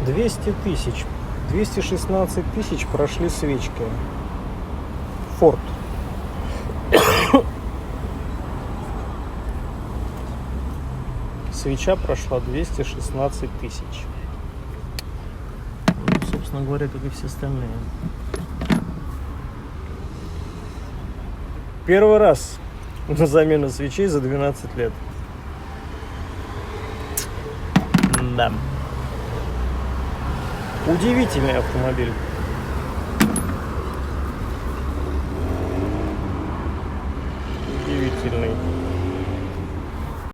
200 тысяч. 216 тысяч прошли свечки. Форд. Свеча прошла 216 тысяч. Ну, собственно говоря, как и все остальные. Первый раз на замену свечей за 12 лет. Да. Удивительный автомобиль.